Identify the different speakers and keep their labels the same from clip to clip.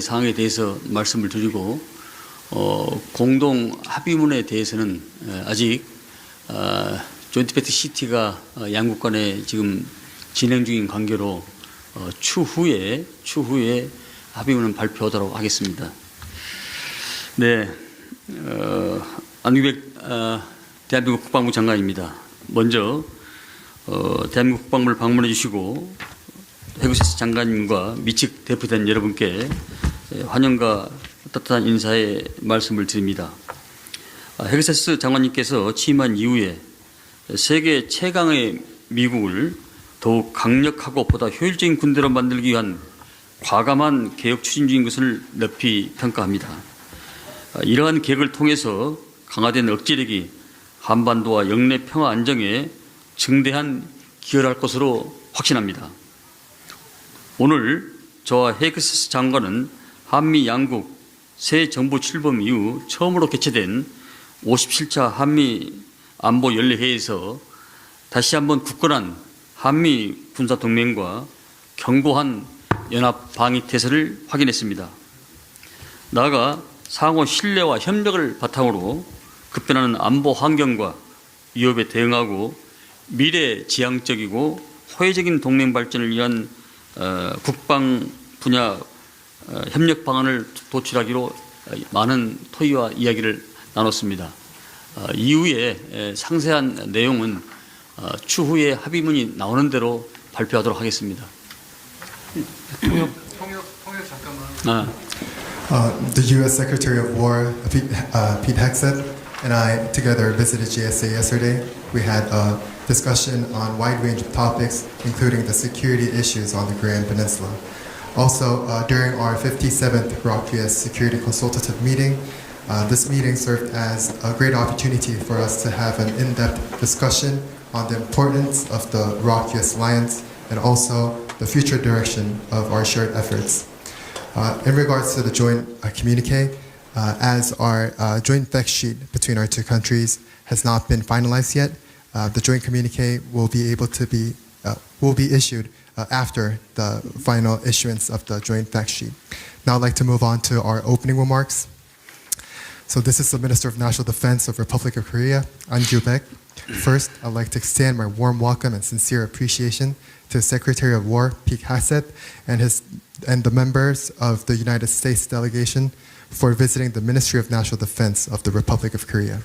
Speaker 1: 사항에 대해서 말씀을 드리고 공동 합의문에 대해서는 아직 조인트 팩트 시티가 양국 간에 지금 진행 중인 관계로 추후에 합의문은 발표하도록 하겠습니다. 네, 안규백 대한민국 국방부 장관입니다. 먼저 대한민국 국방부를 방문해 주시고 해구세스 장관님과 미측 대표단 여러분께 환영과 따뜻한 인사의 말씀을 드립니다. 해구세스 장관님께서 취임한 이후에 세계 최강의 미국을 더욱 강력하고 보다 효율적인 군대로 만들기 위한 과감한 개혁 추진 중인 것을 높이 평가합니다. 이러한 계획을 통해서 강화된 억지력이 한반도와 영내 평화 안정에 증대한 기여를 할 것으로 확신합니다. 오늘 저와 해구세스 장관은 한미 양국 새 정부 출범 이후 처음으로 개최된 57차 한미 안보 연례회에서 다시 한번 굳건한 한미 군사동맹과 견고한 연합 방위 태세를 확인했습니다. 나아가 상호 신뢰와 협력을 바탕으로 급변하는 안보 환경과 위협에 대응하고 미래지향적이고 호혜적인 동맹 발전을 위한 국방 분야 협력 방안을 도출하기로 많은 토의와 이야기를 나눴습니다. 이후에 상세한 내용은 추후에 합의문이 나오는 대로 발표하도록 하겠습니다.
Speaker 2: 통역 잠깐만.
Speaker 3: The U.S. Secretary of War, Pete Hegseth, and I together visited GSA yesterday. We had a discussion on a wide range of topics, including the security issues on the Korean Peninsula. Also, during our 57th ROK-US Security Consultative Meeting, this meeting served as a great opportunity for us to have an in-depth discussion on the importance of the ROK-US alliance and also the future direction of our shared efforts. In regards to the joint communique, as our joint fact sheet between our two countries has not been finalized yet, the joint communique will be issued after the final issuance of the joint fact sheet. Now I'd like to move on to our opening remarks. So this is the Minister of National Defense of Republic of Korea, An Gyu-baek. First, I'd like to extend my warm welcome and sincere appreciation to the Secretary of War, Pete Hegseth, and the members of the United States delegation for visiting the Ministry of National Defense of the Republic of Korea.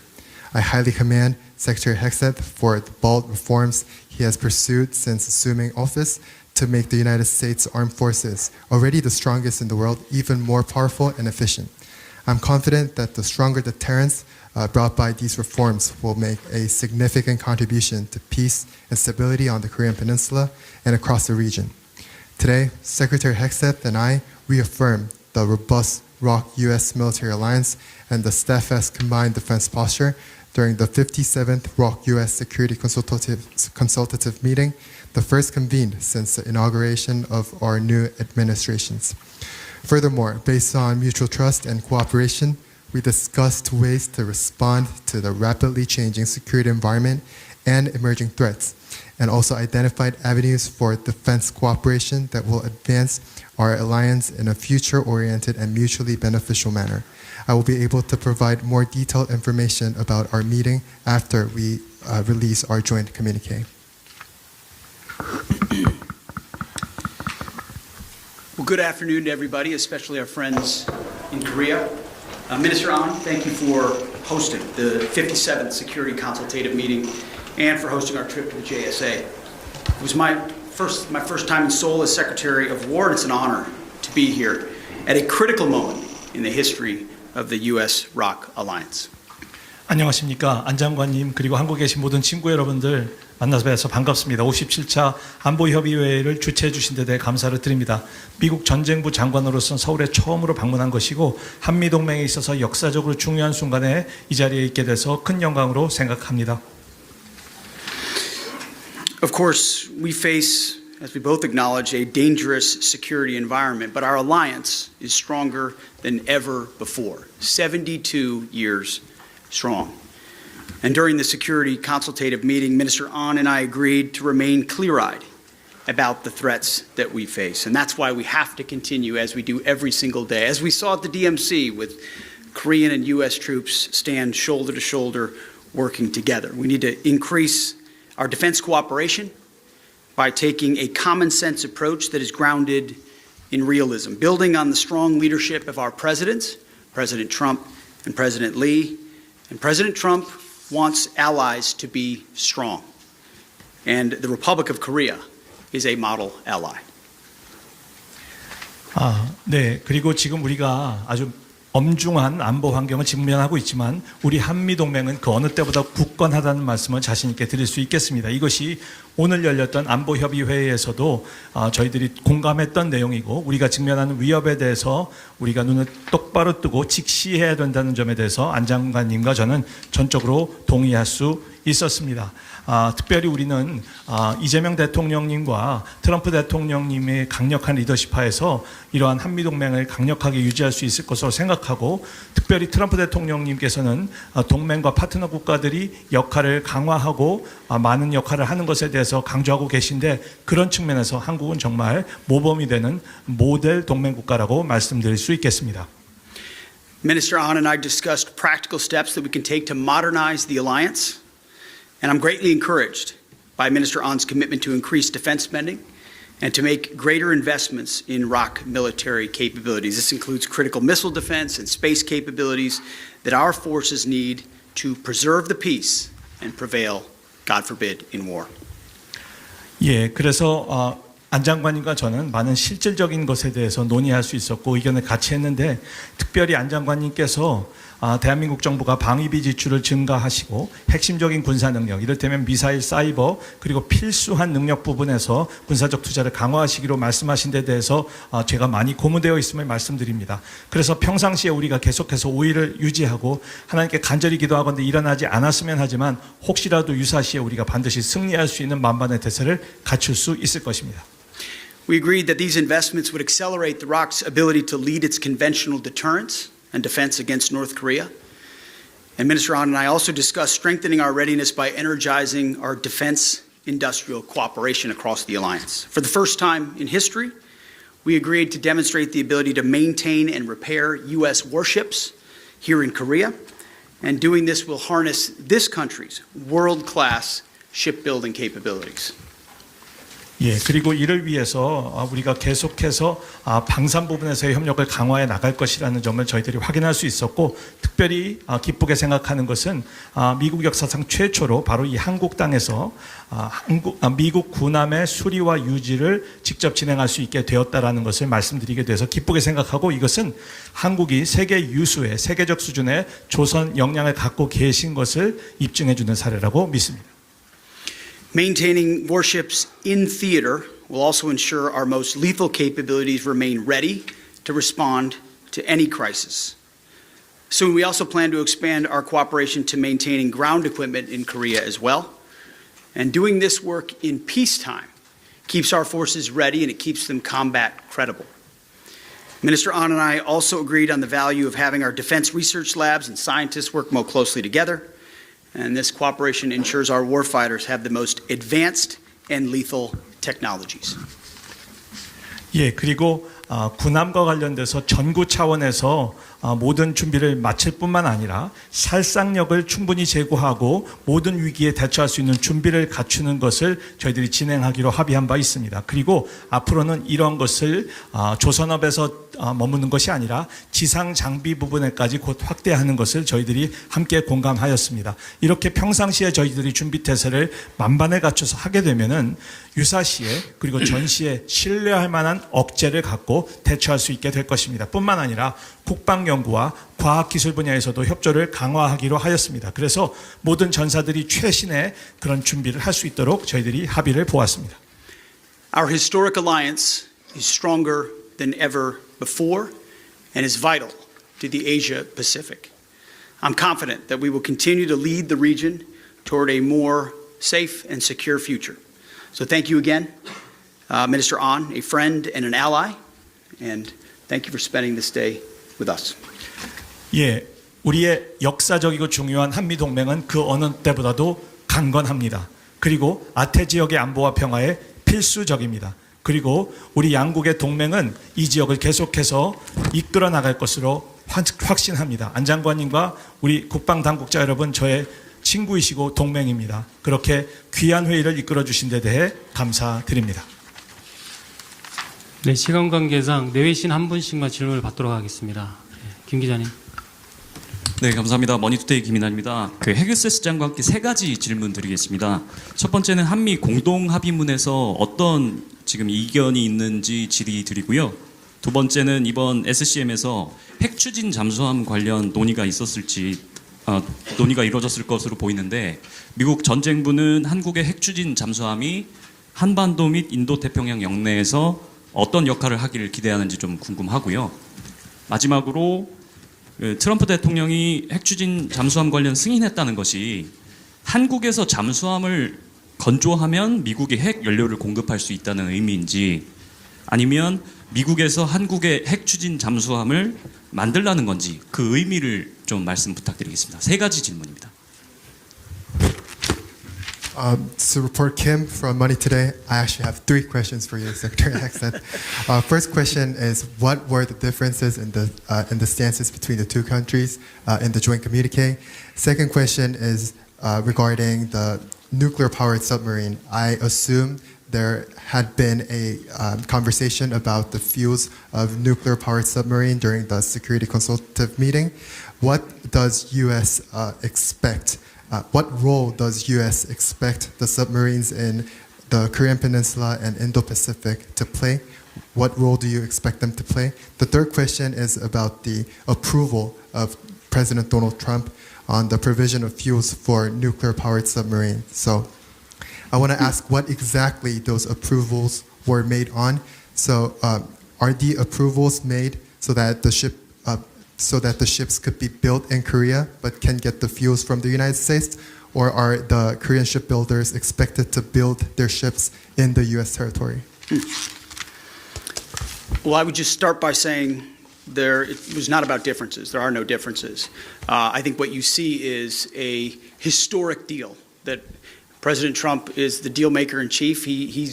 Speaker 3: I highly commend Secretary Hegseth for the bold reforms he has pursued since assuming office to make the United States Armed Forces, already the strongest in the world, even more powerful and efficient. I'm confident that the stronger deterrence brought by these reforms will make a significant contribution to peace and stability on the Korean Peninsula and across the region. Today, Secretary Hegseth and I reaffirm the robust ROK-US military alliance and the steadfast combined defense posture during the 57th ROK-US Security Consultative Meeting, the first convened since the inauguration of our new administrations. Furthermore, based on mutual trust and cooperation, we discussed ways to respond to the rapidly changing security environment and emerging threats, and also identified avenues for defense cooperation that will advance our alliance in a future-oriented and mutually beneficial manner. I will be able to provide more detailed information about our meeting after we release our joint communique.
Speaker 4: Well, good afternoon to everybody, especially our friends in Korea. Minister An, thank you for hosting the 57th Security Consultative Meeting and for hosting our trip to the JSA. It was my first time in Seoul as Secretary of War, and it's an honor to be here at a critical moment in the history of the U.S.-ROK alliance.
Speaker 2: 안녕하십니까. 안 장관님 그리고 한국에 계신 모든 친구 여러분들 만나서 뵈서 반갑습니다. 57차 안보협의회를 주최해 주신 데 대해 감사를 드립니다. 미국 전쟁부 장관으로서 서울에 처음으로 방문한 것이고 한미동맹에 있어서 역사적으로 중요한 순간에 이 자리에 있게 돼서 큰 영광으로 생각합니다.
Speaker 4: Of course, we face, as we both acknowledge, a dangerous security environment, but our alliance is stronger than ever before, 72 years strong. And during the Security Consultative Meeting, Minister An and I agreed to remain clear-eyed about the threats that we face. And that's why we have to continue, as we do every single day, as we saw at the DMC with Korean and U.S. troops stand shoulder to shoulder working together. We need to increase our defense cooperation by taking a common sense approach that is grounded in realism, building on the strong leadership of our presidents, President Trump and President Lee. And President Trump wants allies to be strong. And the Republic of Korea is a model ally.
Speaker 2: 네. 그리고 지금 우리가 아주 엄중한 안보 환경을 직면하고 있지만 우리 한미동맹은 그 어느 때보다 굳건하다는 말씀을 자신 있게 드릴 수 있겠습니다. 이것이 오늘 열렸던 안보협의회에서도 저희들이 공감했던 내용이고 우리가 직면하는 위협에 대해서 우리가 눈을 똑바로 뜨고 직시해야 된다는 점에 대해서 안 장관님과 저는 전적으로 동의할 수 있었습니다. 특별히 우리는 이재명 대통령님과 트럼프 대통령님의 강력한 리더십 하에서 이러한 한미동맹을 강력하게 유지할 수 있을 것으로 생각하고 특별히 트럼프 대통령님께서는 동맹과 파트너 국가들이 역할을 강화하고 많은 역할을 하는 것에 대해서 강조하고 계신데 그런 측면에서 한국은 정말 모범이 되는 모델 동맹국가라고 말씀드릴 수 있겠습니다.
Speaker 4: Minister An and I discussed practical steps that we can take to modernize the alliance. And I'm greatly encouraged by Minister An's commitment to increase defense spending and to make greater investments in ROK military capabilities. This includes critical missile defense and space capabilities that our forces need to preserve the peace and prevail, God forbid, in war.
Speaker 2: 예, 그래서 안 장관님과 저는 많은 실질적인 것에 대해서 논의할 수 있었고 의견을 같이 했는데 특별히 안 장관님께서 대한민국 정부가 방위비 지출을 증가하시고 핵심적인 군사 능력, 이를테면 미사일, 사이버 그리고 필수한 능력 부분에서 군사적 투자를 강화하시기로 말씀하신 데 대해서 제가 많이 고무되어 있음을 말씀드립니다. 그래서 평상시에 우리가 계속해서 우위를 유지하고 하나님께 간절히 기도하건대 일어나지 않았으면 하지만 혹시라도 유사시에 우리가 반드시 승리할 수 있는 만반의 대세를 갖출 수 있을 것입니다.
Speaker 4: We agreed that these investments would accelerate the ROK's ability to lead its conventional deterrence and defense against North Korea. And Minister An and I also discussed strengthening our readiness by energizing our defense industrial cooperation across the alliance. For the first time in history, we agreed to demonstrate the ability to maintain and repair U.S. warships here in Korea. And doing this will harness this country's world-class shipbuilding capabilities.
Speaker 2: 예, 그리고 이를 위해서 우리가 계속해서 방산 부분에서의 협력을 강화해 나갈 것이라는 점을 저희들이 확인할 수 있었고 특별히 기쁘게 생각하는 것은 미국 역사상 최초로 바로 이 한국 땅에서 미국 군함의 수리와 유지를 직접 진행할 수 있게 되었다라는 것을 말씀드리게 돼서 기쁘게 생각하고 이것은 한국이 세계 유수의 세계적 수준의 조선 역량을 갖고 계신 것을 입증해 주는 사례라고 믿습니다.
Speaker 4: Maintaining warships in theater will also ensure our most lethal capabilities remain ready to respond to any crisis. Soon, we also plan to expand our cooperation to maintaining ground equipment in Korea as well. And doing this work in peacetime keeps our forces ready and it keeps them combat credible. Minister An and I also agreed on the value of having our defense research labs and scientists work more closely together. And this cooperation ensures our warfighters have the most advanced and lethal technologies.
Speaker 2: 예, 그리고 군함과 관련돼서 전구 차원에서 모든 준비를 마칠 뿐만 아니라 살상력을 충분히 제고하고 모든 위기에 대처할 수 있는 준비를 갖추는 것을 저희들이 진행하기로 합의한 바 있습니다. 그리고 앞으로는 이런 것을 조선업에서 머무는 것이 아니라 지상 장비 부분에까지 곧 확대하는 것을 저희들이 함께 공감하였습니다. 이렇게 평상시에 저희들이 준비 태세를 만반에 갖춰서 하게 되면은 유사시에 그리고 전시에 신뢰할 만한 억제를 갖고 대처할 수 있게 될 것입니다. 뿐만 아니라 국방연구와 과학기술 분야에서도 협조를 강화하기로 하였습니다. 그래서 모든 전사들이 최신의 그런 준비를 할 수 있도록 저희들이 합의를 보았습니다.
Speaker 4: Our historic alliance is stronger than ever before and is vital to the Asia Pacific. I'm confident that we will continue to lead the region toward a more safe and secure future. So thank you again, Minister An, a friend and an ally, and thank you for spending this day with us.
Speaker 2: 예, 우리의 역사적이고 중요한 한미 동맹은 그 어느 때보다도 강건합니다. 그리고 아태 지역의 안보와 평화에 필수적입니다. 그리고 우리 양국의 동맹은 이 지역을 계속해서 이끌어 나갈 것으로 확신합니다. 안 장관님과 우리 국방당국자 여러분, 저의 친구이시고 동맹입니다. 그렇게 귀한 회의를 이끌어 주신 데 대해 감사드립니다.
Speaker 5: 네, 시간 관계상 내외신 한 분씩만 질문을 받도록 하겠습니다. 김 기자님.
Speaker 6: 네, 감사합니다. 머니투데이 김인환입니다. 헤그세스 장관께 세 가지 질문 드리겠습니다. 첫 번째는 한미 공동 합의문에서 어떤 지금 이견이 있는지 질의드리고요. 두 번째는 이번 SCM에서 핵 추진 잠수함 관련 논의가 있었을지 논의가 이루어졌을 것으로 보이는데, 미국 전쟁부는 한국의 핵 추진 잠수함이 한반도 및 인도태평양 영내에서 어떤 역할을 하기를 기대하는지 좀 궁금하고요. 마지막으로 트럼프 대통령이 핵 추진 잠수함 관련 승인했다는 것이 한국에서 잠수함을 건조하면 미국이 핵 연료를 공급할 수 있다는 의미인지, 아니면 미국에서 한국의 핵 추진 잠수함을 만들라는 건지, 그 의미를 좀 말씀 부탁드리겠습니다. 세 가지 질문입니다.
Speaker 3: So report Kim from Money Today. I actually have 3 questions for you, Secretary Hexet. First question is, what were the differences in the stances between the two countries in the joint communique? Second question is regarding the nuclear-powered submarine. I assume there had been a conversation about the fuels of nuclear-powered submarine during the Security Consultative Meeting. What does U.S. expect? What role does U.S. expect the submarines in the Korean Peninsula and Indo-Pacific to play? What role do you expect them to play? The third question is about the approval of President Donald Trump on the provision of fuels for nuclear-powered submarines. So I want to ask what exactly those approvals were made on. So are the approvals made so that the ships could be built in Korea but can get the fuels from the United States, or are the Korean shipbuilders expected to build their ships in the U.S. territory?
Speaker 4: Well, I would just start by saying it was not about differences. There are no differences. I think what you see is a historic deal that President Trump is the deal maker in chief. He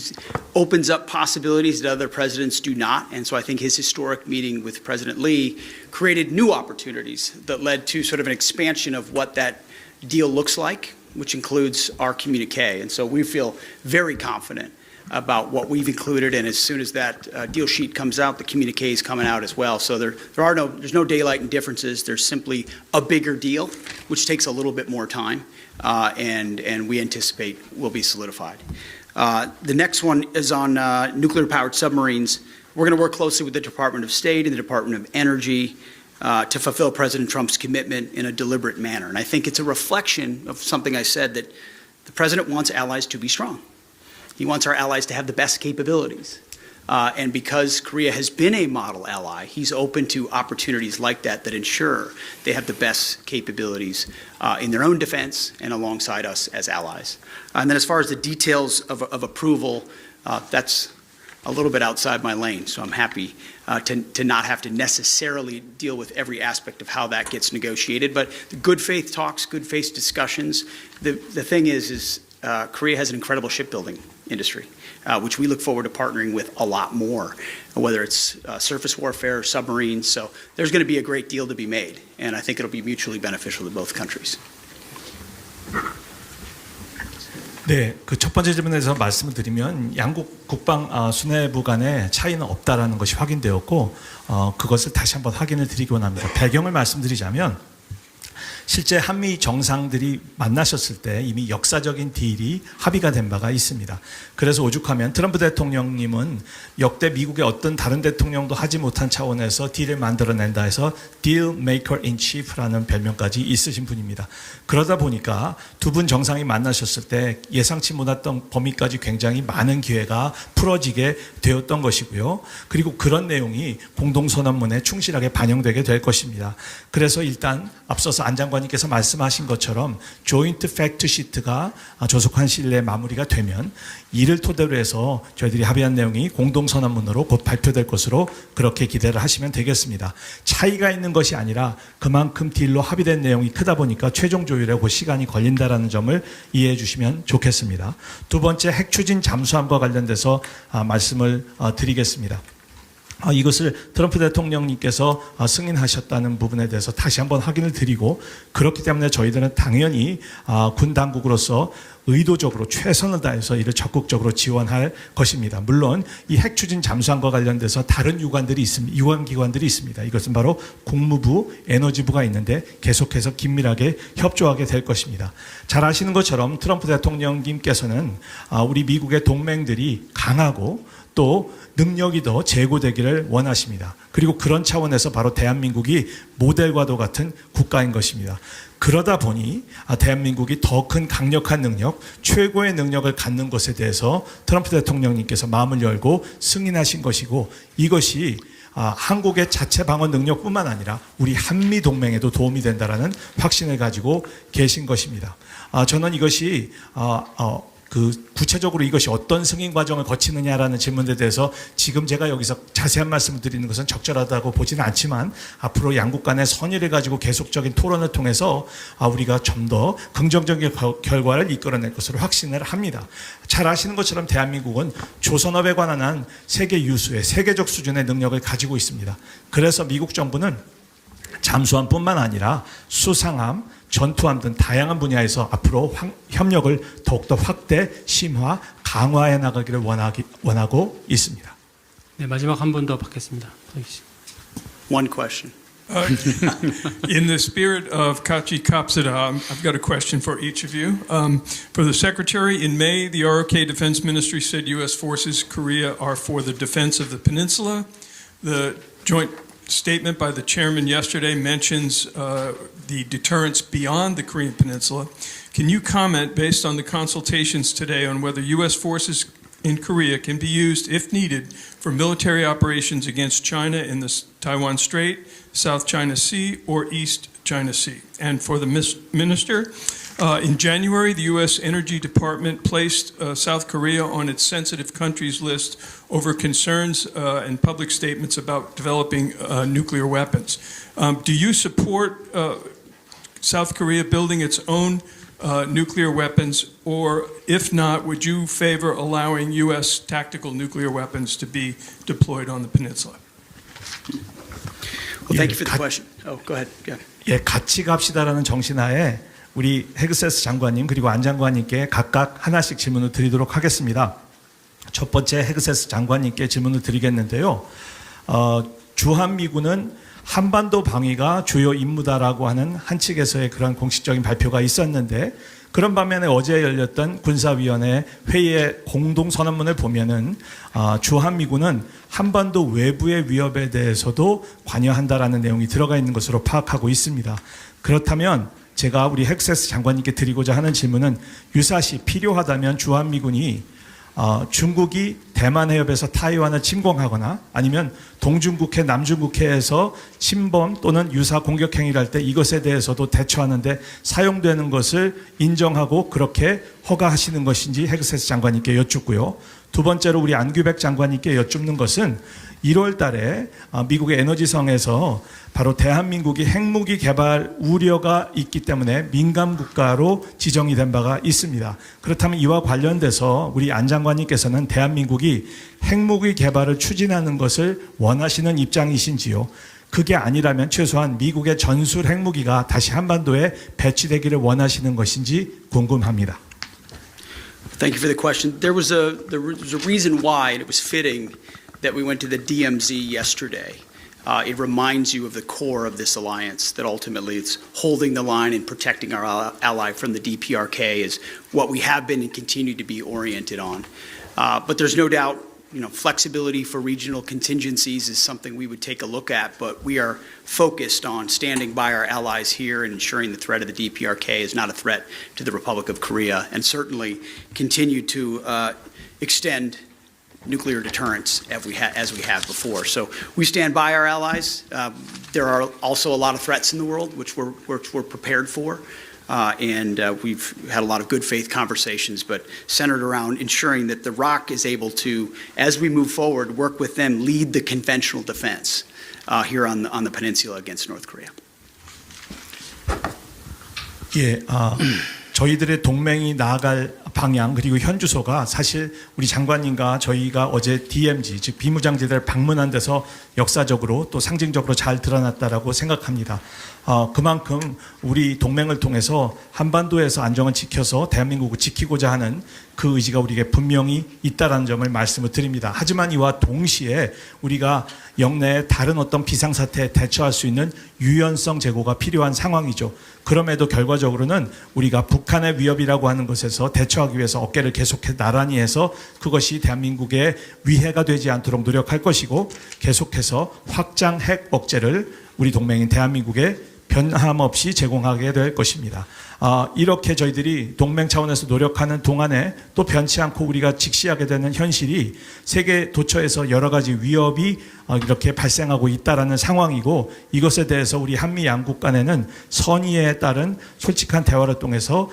Speaker 4: opens up possibilities that other presidents do not. And so I think his historic meeting with President Lee created new opportunities that led to sort of an expansion of what that deal looks like, which includes our communique. And so we feel very confident about what we've included, and as soon as that deal sheet comes out, the communique is coming out as well. So there's no daylight in differences. There's simply a bigger deal, which takes a little bit more time, and we anticipate will be solidified. The next one is on nuclear-powered submarines. We're going to work closely with the Department of State and the Department of Energy to fulfill President Trump's commitment in a deliberate manner. And I think it's a reflection of something I said, that the President wants allies to be strong. He wants our allies to have the best capabilities. And because Korea has been a model ally, he's open to opportunities like that ensure they have the best capabilities in their own defense and alongside us as allies. And then as far as the details of approval, that's a little bit outside my lane, so I'm happy to not have to necessarily deal with every aspect of how that gets negotiated. But the good faith talks, good faith discussions. The thing is Korea has an incredible shipbuilding industry, which we look forward to partnering with a lot more, whether it's surface warfare or submarines. So there's going to be a great deal to be made, and I think it'll be mutually beneficial to both countries.
Speaker 2: 네, 그 첫 번째 질문에서 말씀을 드리면 양국 국방 수뇌부 간에 차이는 없다라는 것이 확인되었고, 그것을 다시 한번 확인을 드리기 원합니다. 배경을 말씀드리자면, 실제 한미 정상들이 만나셨을 때 이미 역사적인 딜이 합의가 된 바가 있습니다. 그래서 오죽하면 트럼프 대통령님은 역대 미국의 어떤 다른 대통령도 하지 못한 차원에서 딜을 만들어낸다 해서 딜 메이커 인 치프라는 별명까지 있으신 분입니다. 그러다 보니까 두 분 정상이 만나셨을 때 예상치 못했던 범위까지 굉장히 많은 기회가 풀어지게 되었던 것이고요. 그리고 그런 내용이 공동선언문에 충실하게 반영되게 될 것입니다. 그래서 일단 앞서서 안 장관님 장관님께서 말씀하신 것처럼 조인트 팩트 시트가 조속한 시일 내에 마무리가 되면 이를 토대로 해서 저희들이 합의한 내용이 공동선언문으로 곧 발표될 것으로 그렇게 기대를 하시면 되겠습니다. 차이가 있는 것이 아니라 그만큼 딜로 합의된 내용이 크다 보니까 최종 조율에 그 시간이 걸린다라는 점을 이해해 주시면 좋겠습니다. 두 번째, 핵 추진 잠수함과 관련돼서 말씀을 드리겠습니다. 이것을 트럼프 대통령님께서 승인하셨다는 부분에 대해서 다시 한번 확인을 드리고, 그렇기 때문에 저희들은 당연히 군 당국으로서 의도적으로 최선을 다해서 이를 적극적으로 지원할 것입니다. 물론 이 핵 추진 잠수함과 관련돼서 다른 유관기관들이 있습니다. 이것은 바로 국무부, 에너지부가 있는데 계속해서 긴밀하게 협조하게 될 것입니다. 잘 아시는 것처럼 트럼프 대통령님께서는 우리 미국의 동맹들이 강하고 또 능력이 더 제고되기를 원하십니다. 그리고 그런 차원에서 바로 대한민국이 모델과도 같은 국가인 것입니다. 그러다 보니 대한민국이 더 큰 강력한 능력, 최고의 능력을 갖는 것에 대해서 트럼프 대통령님께서 마음을 열고 승인하신 것이고, 이것이 한국의 자체 방어 능력뿐만 아니라 우리 한미 동맹에도 도움이 된다라는 확신을 가지고 계신 것입니다. 저는 이것이 구체적으로 이것이 어떤 승인 과정을 거치느냐라는 질문에 대해서 지금 제가 여기서 자세한 말씀을 드리는 것은 적절하다고 보지는 않지만, 앞으로 양국 간의 선의를 가지고 계속적인 토론을 통해서 우리가 좀 더 긍정적인 결과를 이끌어낼 것으로 확신을 합니다. 잘 아시는 것처럼 대한민국은 조선업에 관한 한 세계 유수의 세계적 수준의 능력을 가지고 있습니다. 그래서 미국 정부는 잠수함뿐만 아니라 수상함, 전투함 등 다양한 분야에서 앞으로 협력을 더욱더 확대, 심화, 강화해 나가기를 원하고 있습니다.
Speaker 5: 네, 마지막 한 분 더 받겠습니다.
Speaker 4: One question.
Speaker 7: In the spirit of Kachi Kapsada, I've got a question for each of you. For the Secretary, in May, the ROK Defense Ministry said U.S. forces Korea are for the defense of the peninsula. The joint statement by the chairman yesterday mentions the deterrence beyond the Korean Peninsula. Can you comment, based on the consultations today, on whether U.S. forces in Korea can be used, if needed, for military operations against China in the Taiwan Strait, South China Sea, or East China Sea? And for the minister, in January, the U.S. Energy Department placed South Korea on its sensitive countries list over concerns and public statements about developing nuclear weapons. Do you support South Korea building its own nuclear weapons, or if not, would you favor allowing U.S. tactical nuclear weapons to be deployed on the peninsula?
Speaker 4: Well, thank you for the question. Oh, go ahead.
Speaker 2: 예, 같이 갑시다라는 정신하에 우리 헤그세스 장관님 그리고 안 장관님께 각각 하나씩 질문을 드리도록 하겠습니다. 첫 번째, 헤그세스 장관님께 질문을 드리겠는데요. 주한미군은 한반도 방위가 주요 임무다라고 하는 한 측에서의 그런 공식적인 발표가 있었는데, 그런 반면에 어제 열렸던 군사위원회 회의의 공동선언문을 보면은 주한미군은 한반도 외부의 위협에 대해서도 관여한다라는 내용이 들어가 있는 것으로 파악하고 있습니다. 그렇다면 제가 우리 헤그세스 장관님께 드리고자 하는 질문은, 유사시 필요하다면 주한미군이 중국이 대만 해협에서 타이완을 침공하거나 아니면 동중국해, 남중국해에서 침범 또는 유사 공격 행위를 할 때 이것에 대해서도 대처하는데 사용되는 것을 인정하고 그렇게 허가하시는 것인지 헤그세스 장관님께 여쭙고요. 두 번째로 우리 안규백 장관님께 여쭙는 것은 1월 달에 미국의 에너지성에서 바로 대한민국이 핵무기 개발 우려가 있기 때문에 민감 국가로 지정이 된 바가 있습니다. 그렇다면 이와 관련돼서 우리 안 장관님께서는 대한민국이 핵무기 개발을 추진하는 것을 원하시는 입장이신지요? 그게 아니라면 최소한 미국의 전술 핵무기가 다시 한반도에 배치되기를 원하시는 것인지 궁금합니다.
Speaker 4: Thank you for the question. There was a reason why, and it was fitting that we went to the DMZ yesterday. It reminds you of the core of this alliance, that ultimately it's holding the line and protecting our ally from the DPRK is what we have been and continue to be oriented on. But there's no doubt, flexibility for regional contingencies is something we would take a look at, but we are focused on standing by our allies here and ensuring the threat of the DPRK is not a threat to the Republic of Korea, and certainly continue to extend nuclear deterrence as we have before. So we stand by our allies. There are also a lot of threats in the world which we're prepared for. We've had a lot of good faith conversations, but centered around ensuring that the ROC is able to, as we move forward, work with them, lead the conventional defense here on the peninsula against North Korea.
Speaker 2: 예, 저희들의 동맹이 나아갈 방향 그리고 현 주소가 사실 우리 장관님과 저희가 어제 DMZ 즉 비무장지대를 방문한 데서 역사적으로 또 상징적으로 잘 드러났다라고 생각합니다. 그만큼 우리 동맹을 통해서 한반도에서 안정을 지켜서 대한민국을 지키고자 하는 그 의지가 우리에게 분명히 있다라는 점을 말씀을 드립니다. 하지만 이와 동시에 우리가 영내에 다른 어떤 비상사태에 대처할 수 있는 유연성 제고가 필요한 상황이죠. 그럼에도 결과적으로는 우리가 북한의 위협이라고 하는 것에서 대처하기 위해서 어깨를 계속해 나란히 해서 그것이 대한민국의 위해가 되지 않도록 노력할 것이고 계속해서 확장 핵 억제를 우리 동맹인 대한민국에 변함없이 제공하게 될 것입니다. 이렇게 저희들이 동맹 차원에서 노력하는 동안에 또 변치 않고 우리가 직시하게 되는 현실이 세계 도처에서 여러 가지 위협이 이렇게 발생하고 있다라는 상황이고 이것에 대해서 우리 한미 양국 간에는 선의에 따른 솔직한 대화를 통해서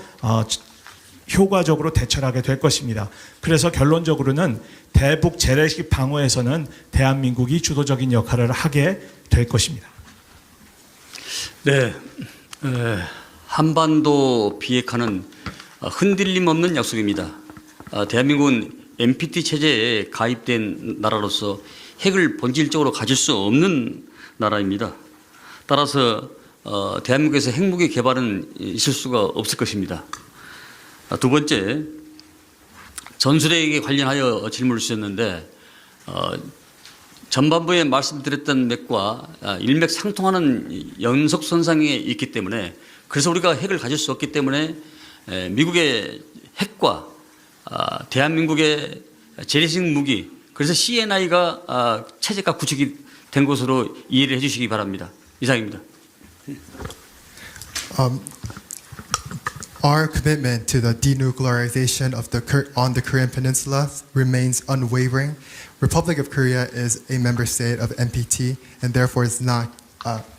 Speaker 2: 효과적으로 대처를 하게 될 것입니다. 그래서 결론적으로는 대북 재래식 방어에서는 대한민국이 주도적인 역할을 하게 될 것입니다.
Speaker 1: 네, 한반도 비핵화는 흔들림 없는 약속입니다. 대한민국은 NPT 체제에 가입된 나라로서 핵을 본질적으로 가질 수 없는 나라입니다. 따라서 대한민국에서 핵무기 개발은 있을 수가 없을 것입니다. 두 번째, 전술핵에 관련하여 질문을 주셨는데 전반부에 말씀드렸던 맥과 일맥상통하는 연속선상에 있기 때문에 그래서 우리가 핵을 가질 수 없기 때문에 미국의 핵과 대한민국의 재래식 무기 그래서 CNI가 체제가 구축이 된 것으로 이해를 해 주시기 바랍니다. 이상입니다.
Speaker 3: Our commitment to the denuclearization of on the Korean Peninsula remains unwavering. Republic of Korea is a member state of NPT and therefore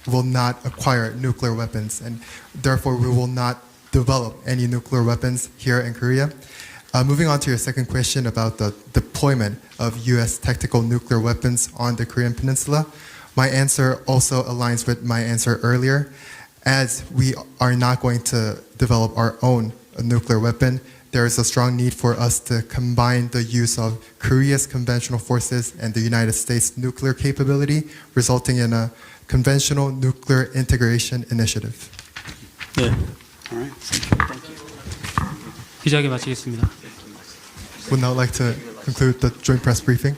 Speaker 3: will not acquire nuclear weapons, and therefore we will not develop any nuclear weapons here in Korea. Moving on to your second question about the deployment of U.S. tactical nuclear weapons on the Korean Peninsula, my answer also aligns with my answer earlier. As we are not going to develop our own nuclear weapon, there is a strong need for us to combine the use of Korea's conventional forces and the United States nuclear capability, resulting in a conventional nuclear integration initiative.
Speaker 1: 네.
Speaker 5: 기자회견 마치겠습니다.
Speaker 3: Would now like to conclude the joint press briefing.